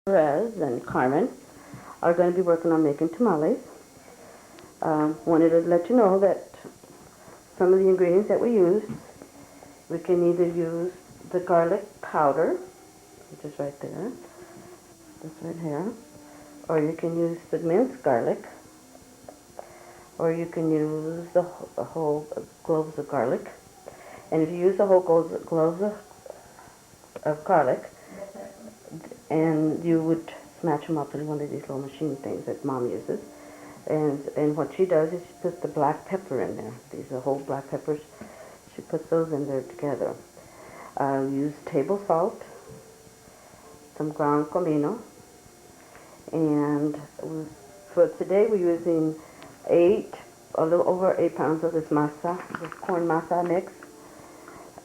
Perez and Carmen are going to be working on making tamales. Wanted to let you know that some of the ingredients that we use, we can either use the garlic powder, which is right there, this right here, or you can use the minced garlic, or you can use the whole cloves of garlic. And if you use the whole cloves of garlic, and you would smash them up in one of these little machine things that Mom uses. And what she does is she puts the black pepper in there. These are whole black peppers. She puts those in there together. Use table salt, some ground comino, and for today we're using a little over 8 pounds of this masa, this corn masa mix.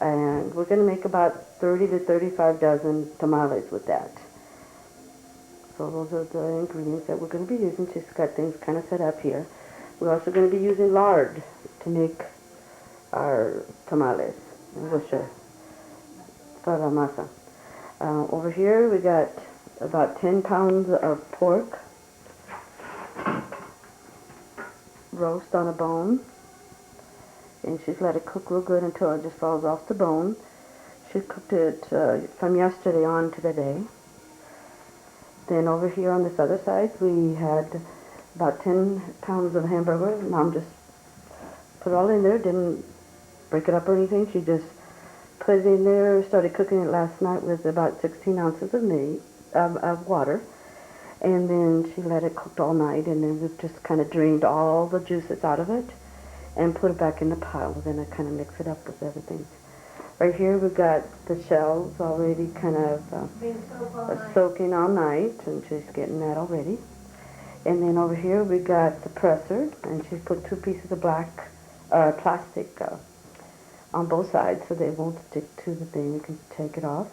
And we're going to make about 30 to 35 dozen tamales with that. So those are the ingredients that we're going to be using. She's got things kind of set up here. We're also going to be using lard to make our tamales, para masa. Over here we got about 10 pounds of pork, roast on a bone. And she's let it cook real good until it just falls off the bone. She cooked it from yesterday on to today. Then over here on this other side, we had about 10 pounds of hamburger. Mom just put it all in there, didn't break it up or anything. She just put it in there, started cooking it last night with about 16 ounces of meat, of water. And then she let it cook all night, and then we've just kind of drained all the juices out of it and put it back in the pile. We're going to kind of mix it up with everything. Right here we've got the shells already kind of soaking all night, and she's getting that already. And then over here we got the presser, and she's put 2 pieces of black plastic on both sides so they won't stick to the thing. You can take it off.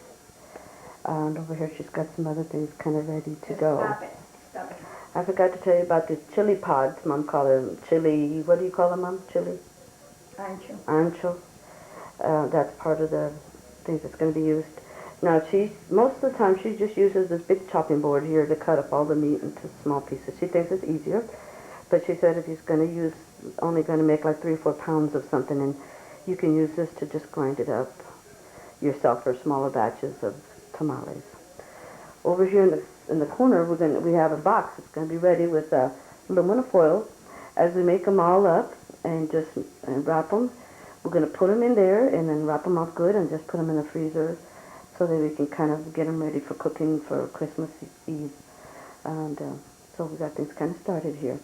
And over here she's got some other things kind of ready to go. Stop it. Stop it. I forgot to tell you about the chili pods. Mom called them chili, what do you call them, Mom? Chili? Ancho. Ancho. That's part of the things that's going to be used. Now, most of the time she just uses this big chopping board here to cut up all the meat into small pieces. She thinks it's easier, but she said if you're going to use, only going to make like 3 or 4 pounds of something, and you can use this to just grind it up yourself for smaller batches of tamales. Over here in the corner, we have a box that's going to be ready with aluminum foil. As we make them all up and just wrap them, we're going to put them in there and then wrap them up good and just put them in the freezer so that we can kind of get them ready for cooking for Christmas Eve. And so we got things kind of started here.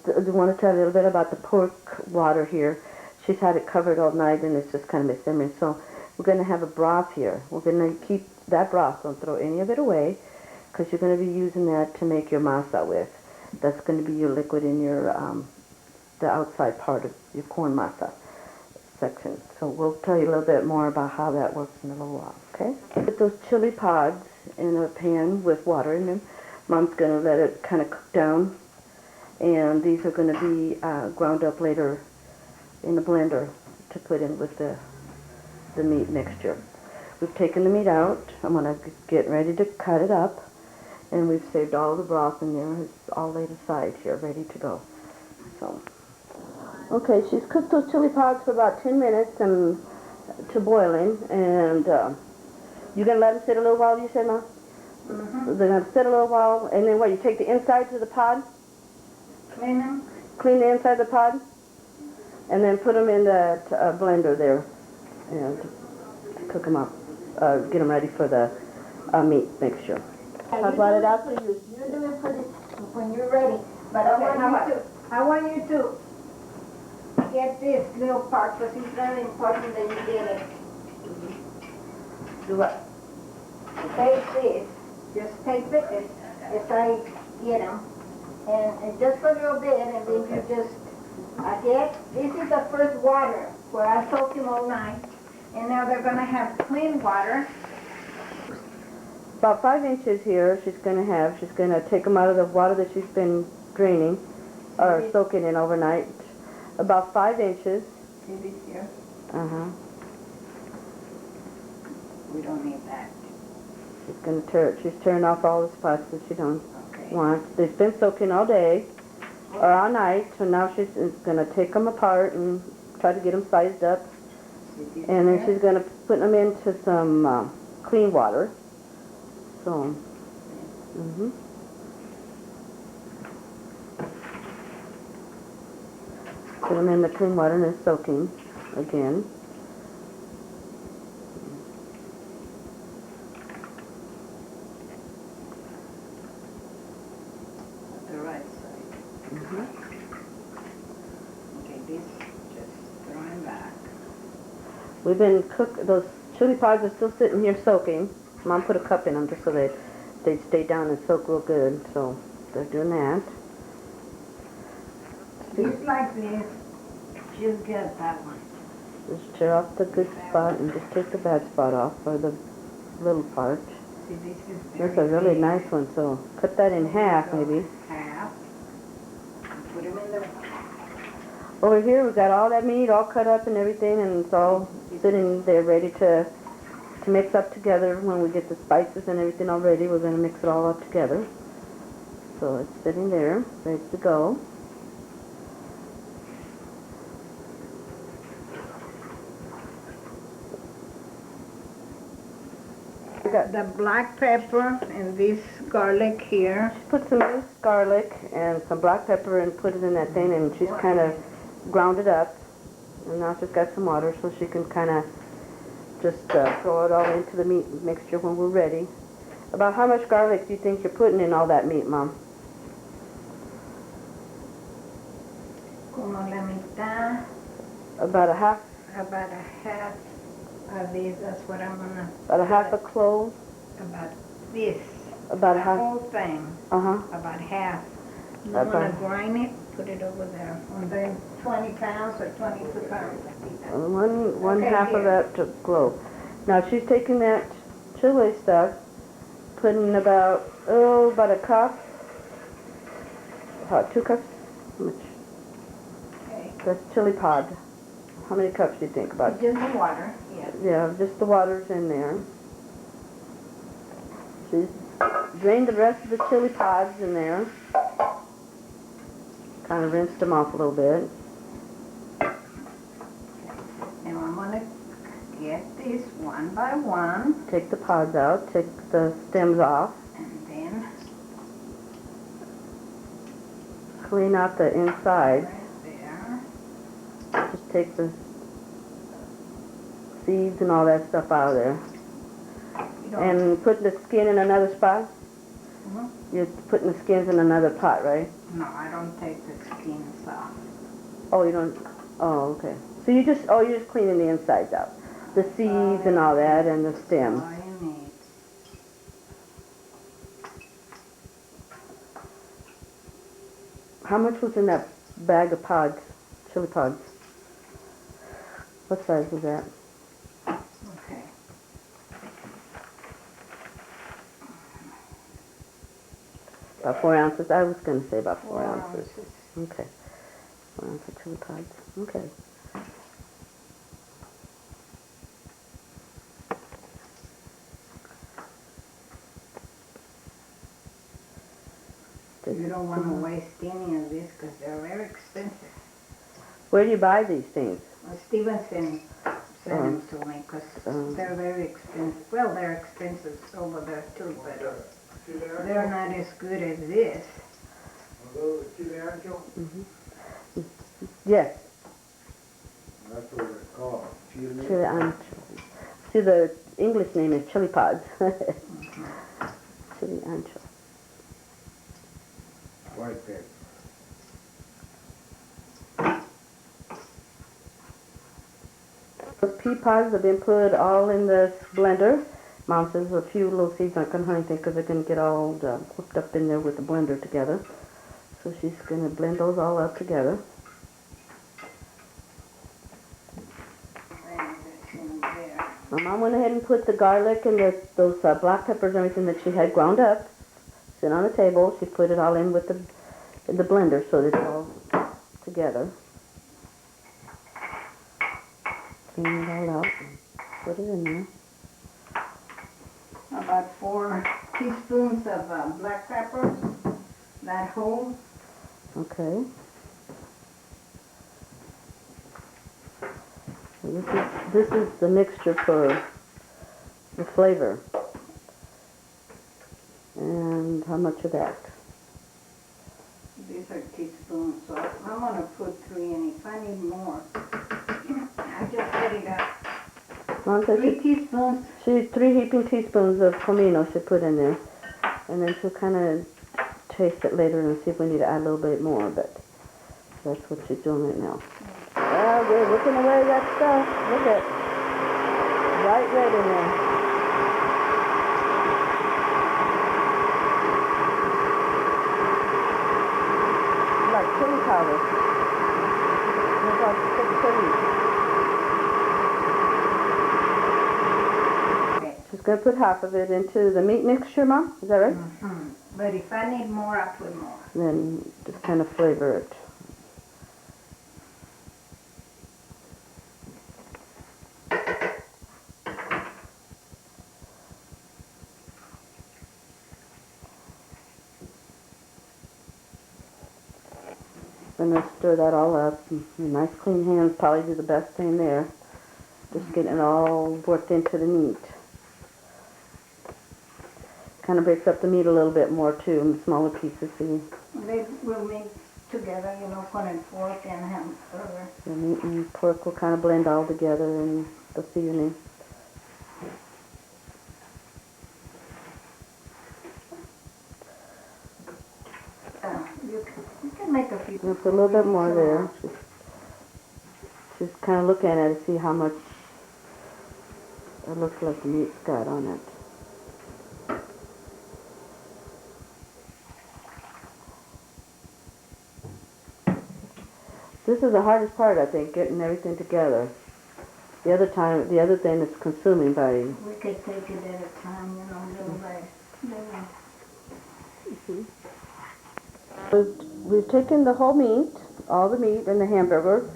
I want to tell you a little bit about the pork water here. She's had it covered all night and it's just kind of been simmering. So we're going to have a broth here. We're going to keep that broth. Don't throw any of it away, because you're going to be using that to make your masa with. That's going to be your liquid in your the outside part of your corn masa section. So we'll tell you a little bit more about how that works in a little while, okay? Put those chili pods in a pan with water in them. Mom's going to let it kind of cook down, and these are going to be ground up later in the blender to put in with the meat mixture. We've taken the meat out. I'm going to get ready to cut it up, and we've saved all the broth in there. It's all laid aside here, ready to go. So, okay, she's cooked those chili pods for about 10 minutes and to boiling, and you're going to let them sit a little while, you said, Mom? Mm-hmm. They're going to sit a little while, and then what, you take the insides of the pod? Clean them. Clean the inside of the pod, and then put them in that blender there, and cook them up. Get them ready for the meat mixture. I'll blot it out for you. You do it when you're ready. But I want you to get this little part, because it's very important that you get it. Do what? Take this. Just take this as I get them. And just a little bit, and then you just this is the first water where I soaked them all night. And now they're going to have clean water. About 5 inches here she's going to have. She's going to take them out of the water that she's been draining or soaking in overnight. About 5 inches. See this here? Uh-huh. We don't need that. She's tearing off all the spots that she don't Okay. want. They've been soaking all day or all night, so now she's gonna take them apart and try to get them sized up. And then she's gonna put them into some clean water. So, put them in the clean water and then soaking again. The right side. Okay, this just throwing back. We've been those chili pods are still sitting here soaking. Mom put a cup in them just so they stay down and soak real good. So they're doing that. Just like this, just get that one. Just tear off the good spot and just take the bad spot off, or the little part. See, this is That's a really nice one, so cut that in half maybe. Half. And put them in the... Over here we've got all that meat all cut up and everything, and it's all sitting there ready to mix up together. When we get the spices and everything all ready, we're going to mix it all up together. So it's sitting there, ready to go. The black pepper and this garlic here. She put some minced garlic and some black pepper and put it in that thing, and she's kind of ground it up. And now she's got some water so she can kind of just throw it all into the meat mixture when we're ready. About how much garlic do you think you're putting in all that meat, Mom? Como la mitad, About a half of this. That's what I'm gonna... About a half a clove? About this. About The half? whole thing. Uh-huh. About half. I'm About- gonna grind it, put it over there. And then 20 pounds or 22 pounds. One Okay, half of here. that to clove. Now she's taking that chili stuff, putting about a cup. About 2 cups? How much? Okay. That's chili pod. How many cups do you think? About? Just the water, yeah. Yeah, just the water's in there. She's drained the rest of the chili pods in there. Kind of rinsed them off a little bit. And I'm gonna get this one by one, Take the pods out, take the stems off, and then clean out the inside. right there. Just take the seeds and all that stuff out of there. You don't... And put the skin in another spot? Mhm. You're putting the skins in another pot, right? No, I don't take the skins off. Oh, you don't? Oh, okay. So you're just cleaning the insides out. The seeds and all that and the stems. All you need. How much was in that bag of pods, chili pods? What size was that? Okay. About 4 ounces? I was going to say about 4 4 ounces. ounces. Okay. 4 ounces of chili pods. Okay. You don't want to waste any of this because they're very expensive. Where do you buy these things? Well, Stevenson sent them to me because they're very expensive. Well, they're expensive over there too, but they're not as good as this. Yes. That's what it's called. Chili. Chili ancho. See, the English name is chili pods. Chili ancho. White pepper. Those pea pods have been put all in this blender. Mom says a few little seeds aren't going to hurt anything because they're going to get all whipped up in there with the blender together. So she's going to blend those all up together. My mom went ahead and put the garlic and those black peppers and everything that she had ground up, sit on the table. She put it all in with the blender so that it's all together. Clean it all out and put it in there. about 4 teaspoons of black pepper, that whole. Okay. So this is the mixture for the flavor. And how much of that? These are teaspoons, so I'm gonna put 3, and if I need more, I just set it up. Mom said 3 teaspoons. 3 heaping teaspoons of comino she put in there. And then she'll kind of taste it later and see if we need to add a little bit more, but that's what she's doing right now. Well, we're looking away at that stuff. Look at bright red in there. Like chili powder. It's like thick chili. She's going to put half of it into the meat mixture, Mom. Is that right? Mm-hmm. But if I need more, I put more. Then just kind of flavor it. I'm going to stir that all up. Nice clean hands probably do the best thing there. Just getting it all worked into the meat. Kind of breaks up the meat a little bit more too, in smaller pieces. So They will mix together, con el pork and hamburger. the meat and pork will kind of blend all together in the seasoning. You can make a few. Put a little bit more there. She's kind of looking at it to see how much it looks like the meat's got on it. This is the hardest part, I think, getting everything together. The other thing is consuming by... We could take it at a time, little by little. We've taken the whole meat, all the meat and the hamburger,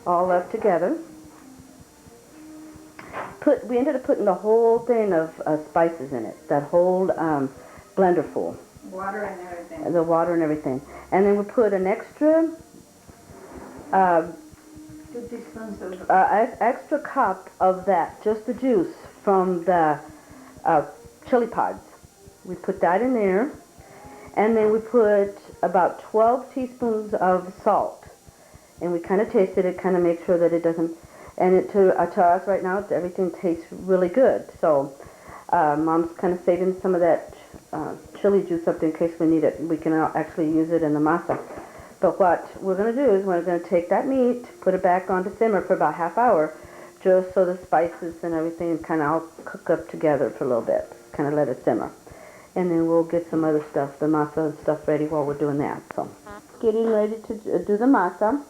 all left together. We ended up putting the whole thing of spices in it, that whole blender full. Water and everything. The water and everything. And then we put an extra... 2 teaspoons of extra cup of that, just the juice from the chili pods. We put that in there, and then we put about 12 teaspoons of salt, and we kind of tasted it, kind of make sure that it doesn't, and to us right now, everything tastes really good. So Mom's kind of saving some of that chili juice up there in case we need it. We can actually use it in the masa. But what we're going to do is we're going to take that meat, put it back on to simmer for about half hour, just so the spices and everything kind of all cook up together for a little bit. Kind of let it simmer. And then we'll get some other stuff, the masa and stuff ready while we're doing that. So, getting ready to do the masa.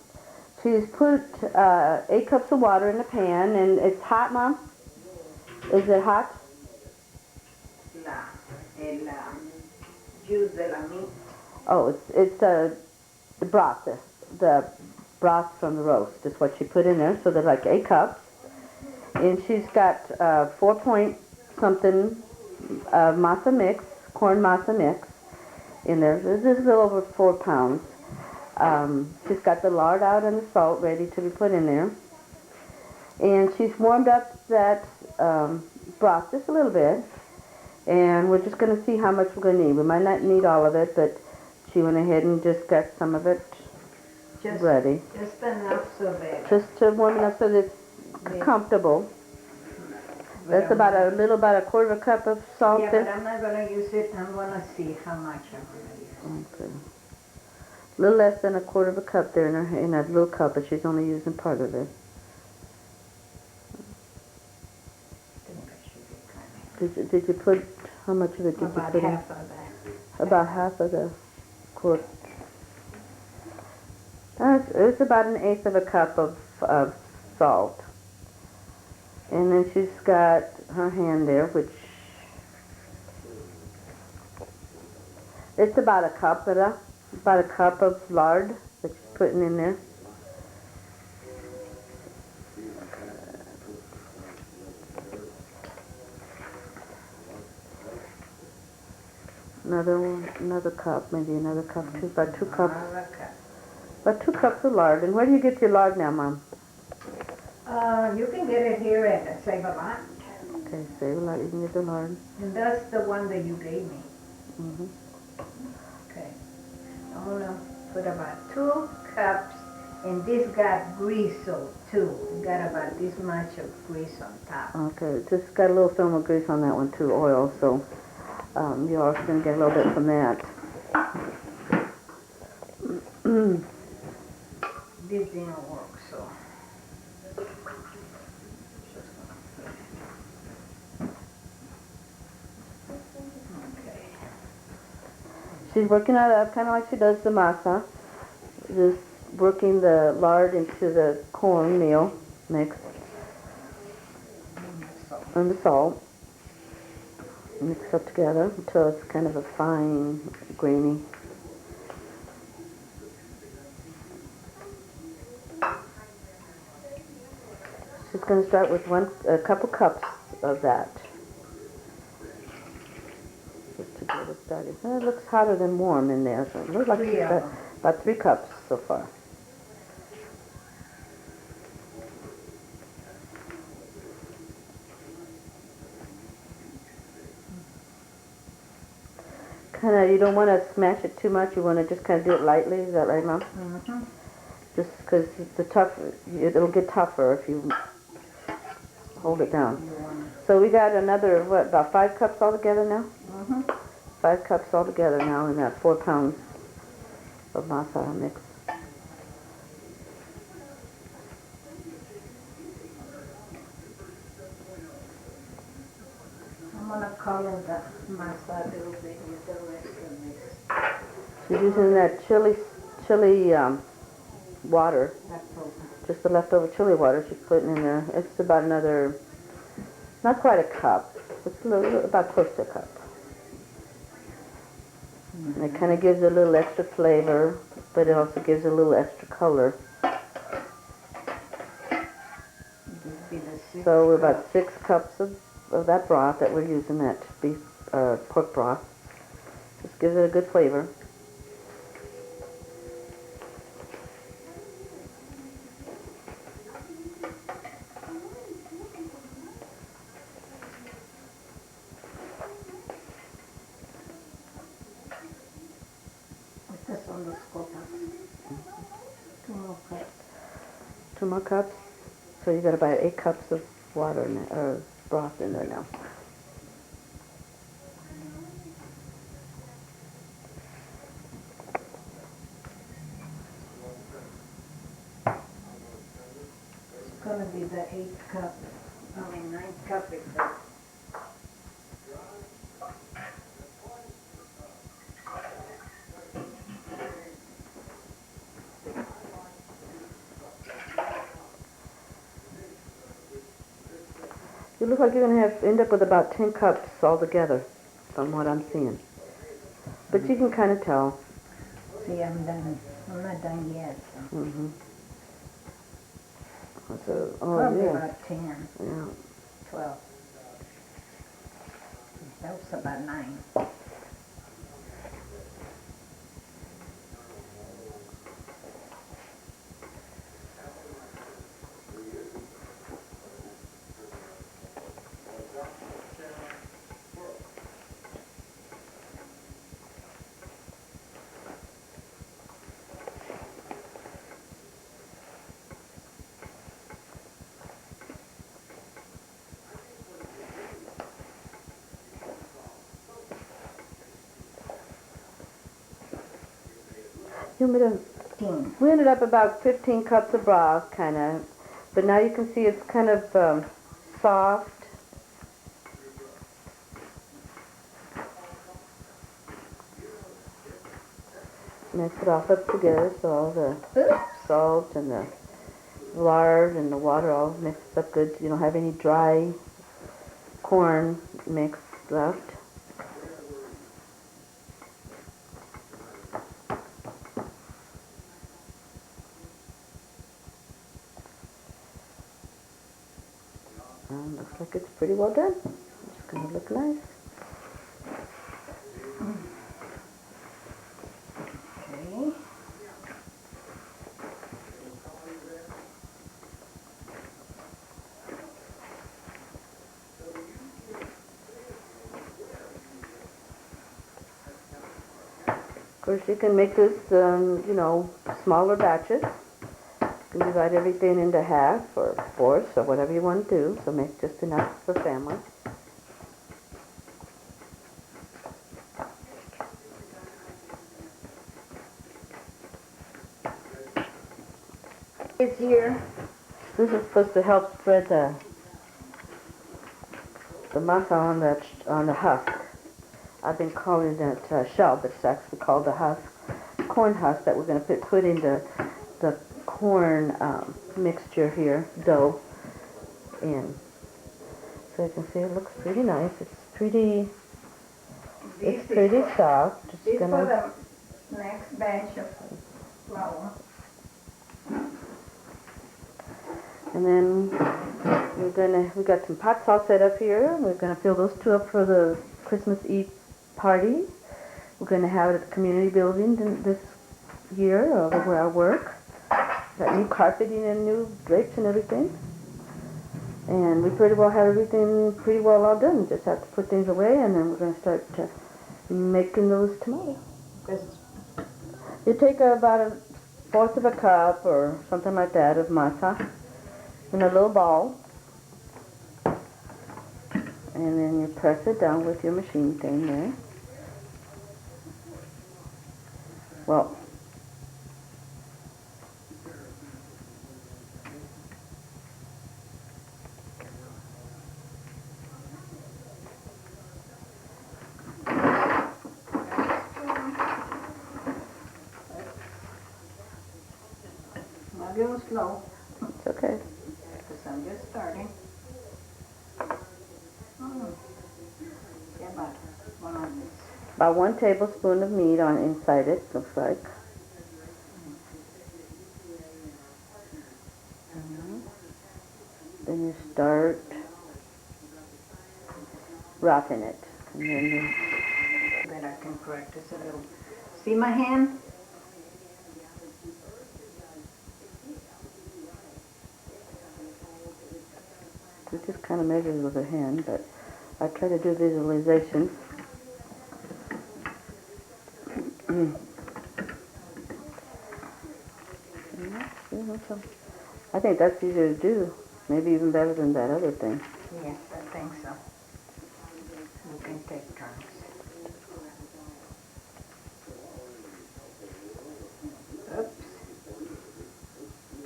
She's put 8 cups of water in the pan, and it's hot, Mom? Is it hot? El juice de la meat. Oh, it's the broth, the broth from the roast is what she put in there, so there's like 8 cups. And she's got 4 point something masa mix, corn masa mix in there. This is a little over 4 pounds. She's got the lard out and the salt ready to be put in there. And she's warmed up that broth just a little bit. And we're just going to see how much we're going to need. We might not need all of it, but she went ahead and just got some of it ready. Just enough so that... Just to warm it up so that it's comfortable. That's about a quarter of a cup of salt. Yeah, but I'm not going to use it. I'm going to see how much I'm going to use. Okay. A little less than a quarter of a cup there in that little cup, but she's only using part of it. Did you put, how much of it did you put in? About half of that. About half of the quart. It's about 1/8 of a cup of salt. And then she's got her hand there, which it's about a cup of lard that she's putting in there. another cup, maybe another cup too, about 2 cups. Another cup. About 2 cups of lard. And where do you get your lard now, Mom? You can get it here at Save a Lot. Okay, Save a Lot, you can get the lard. And that's the one that you gave me. Mm-hmm. Okay. I'm gonna put about 2 cups, and this got grease so too. It got about this much of grease on top. Okay, just got a little film of grease on that one too, oil, so you're also going to get a little bit from that. This didn't work, so. Okay. She's working it up kind of like she does the masa, just working the lard into the cornmeal mix and the salt. Mix up together until it's kind of a fine, grainy. She's going to start with a couple cups of that. Just to get it started. It looks hotter than warm in there. So it looks like she's got about 3 cups so far. Kind of, you don't want to smash it too much. You want to just kind of do it lightly. Is that right, Mom? Mm-hmm. Just because it'll get tougher if you hold it down. So we got another, what, about 5 cups altogether now? Mm-hmm. 5 cups altogether now in that 4 pounds of masala mix. I'm gonna color the masa a little bit with the rest of this. She's using that chili water, Leftover. just the leftover chili water she's putting in there. It's about another, not quite a cup, it's about close to a cup. And it kind of gives it a little extra flavor, but it also gives it a little extra color. So we're about 6 cups of that broth that we're using, that beef pork broth. Just gives it a good flavor. Estas son las copas. 2 more cups. 2 more cups. So you got about 8 cups of water in there, or broth in there now. It's gonna be the 9th cup exactly. You look like you're going to end up with about 10 cups altogether, from what I'm seeing. But you can kind of tell. See, I'm done. I'm not done yet. So. Mm-hmm. So, Probably yeah. about 10, Yeah. 12. That was about 9. We ended up about 15 cups of broth, kind of. But now you can see it's kind of soft. Mix it all up together so all the salt and the lard and the water all mixed up good. So you don't have any dry corn mix left. Looks like it's pretty well done. It's going to look nice. Or she can make this, you know, smaller batches. You can divide everything into half or fourths or whatever you want to do. So make just enough for family. It's here. This is supposed to help spread the masa on the husk. I've been calling it shell, but it's actually called the husk, corn husk that we're going to put in the corn mixture here, dough, in. So you can see it looks pretty nice. It's pretty soft. Just This gonna, for the next batch of flour. and then we got some pot salt set up here. We're gonna fill those two up for the Christmas Eve party. We're gonna have it at the community building this year over where I work. Got new carpeting and new drapes and everything. And we pretty well have everything pretty well all done. Just have to put things away, and then we're gonna start making those tomorrow. You take about a fourth of a cup or something like that of masa in a little ball, and then you press it down with your machine thing there. Well, Not real slow, it's okay. because I'm just starting. Yeah, about one of these. About 1 tablespoon of meat on inside it, looks like. Then you start wrapping it. And then you, But I can practice a little. See my hand? you just kind of measure with a hand, but I try to do visualization. I think that's easier to do. Maybe even better than that other thing. Yes, I think so. We can take turns. Oops.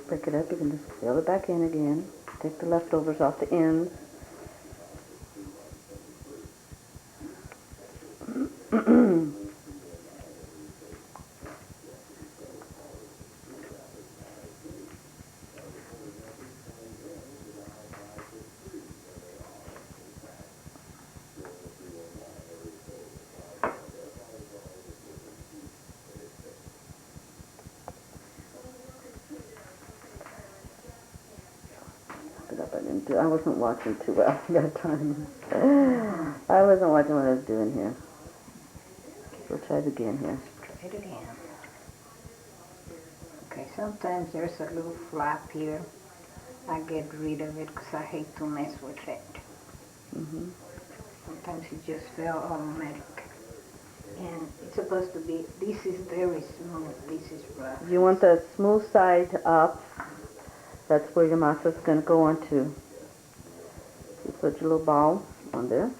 Break it up, you can just fill it back in again. Take the leftovers off the ends. I wasn't watching too well that time. I wasn't watching what I was doing here. We'll try it again here. Try it again. Okay, sometimes there's a little flap here. I get rid of it because I hate to mess with it. Sometimes it just fell automatic. And it's supposed to be, this is very smooth, this is rough. You want the smooth side up. That's where your masa is going to go onto. You put your little ball on there.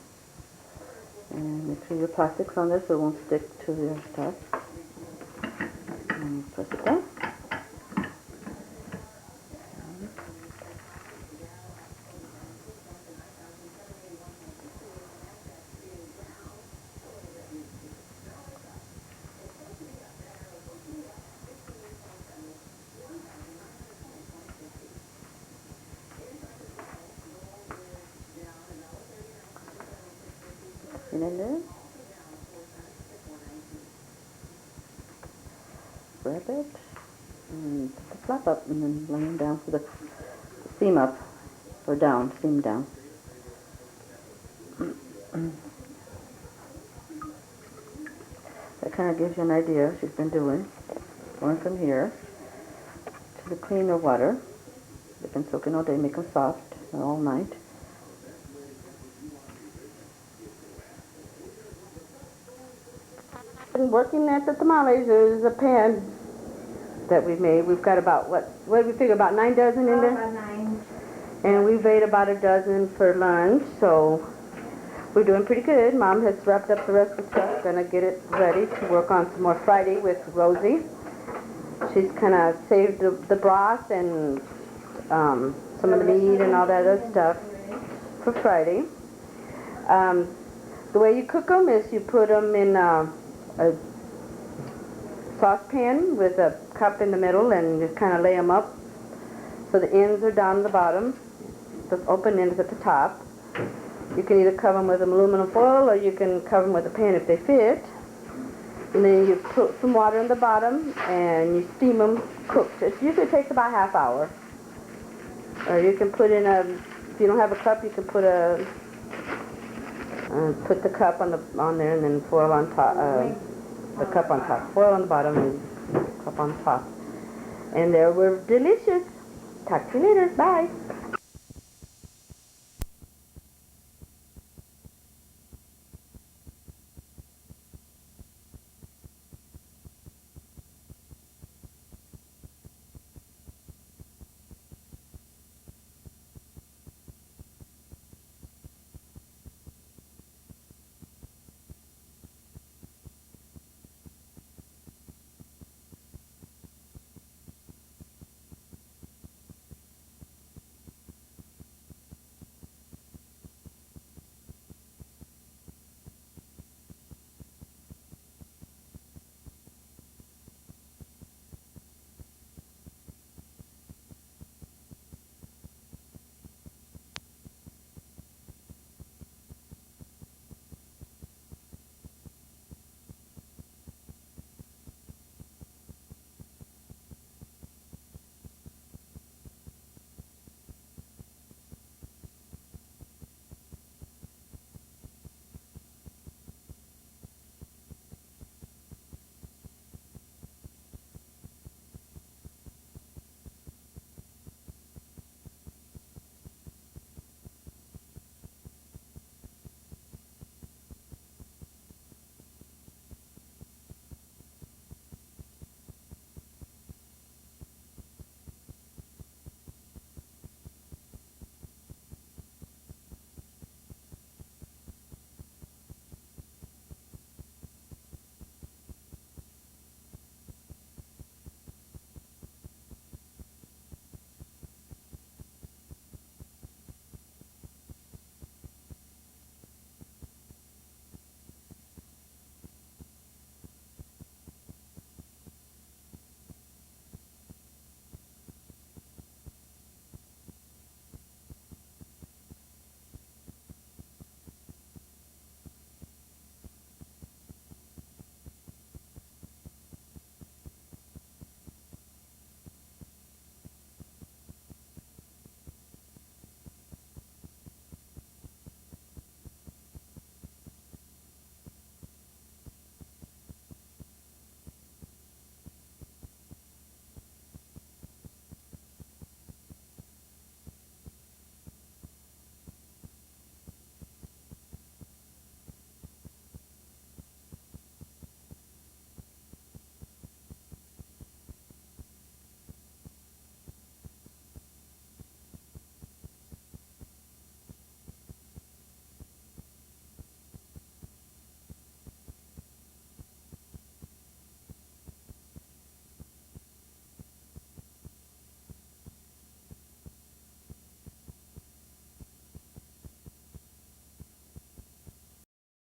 And make sure your plastic's on there so it won't stick to your stuff. And press it down. In there. Wrap it and put the flap up and then lay them down for the seam up or down, seam down. That kind of gives you an idea what she's been doing. Going from here to the cleaner water. They've been soaking all day, make them soft all night. been working at the tamales. There's a pan that we've made. We've got about, what did we figure, about 9 dozen in there? About 9. And we've ate about a dozen for lunch, so we're doing pretty good. Mom has wrapped up the rest of the stuff. Gonna get it ready to work on some more Friday with Rosie. She's kind of saved the broth and some of the meat and all that other stuff for Friday. The way you cook them is you put them in a saucepan with a cup in the middle and just kind of lay them up so the ends are down the bottom, the open end is at the top. You can either cover them with aluminum foil or you can cover them with a pan if they fit. And then you put some water in the bottom and you steam them cooked. It usually takes about half hour. Or you can put in if you don't have a cup, you can put put the cup on there and then foil on top, the cup on top, foil on the bottom and cup on top. And they were delicious. Talk to you later. Bye.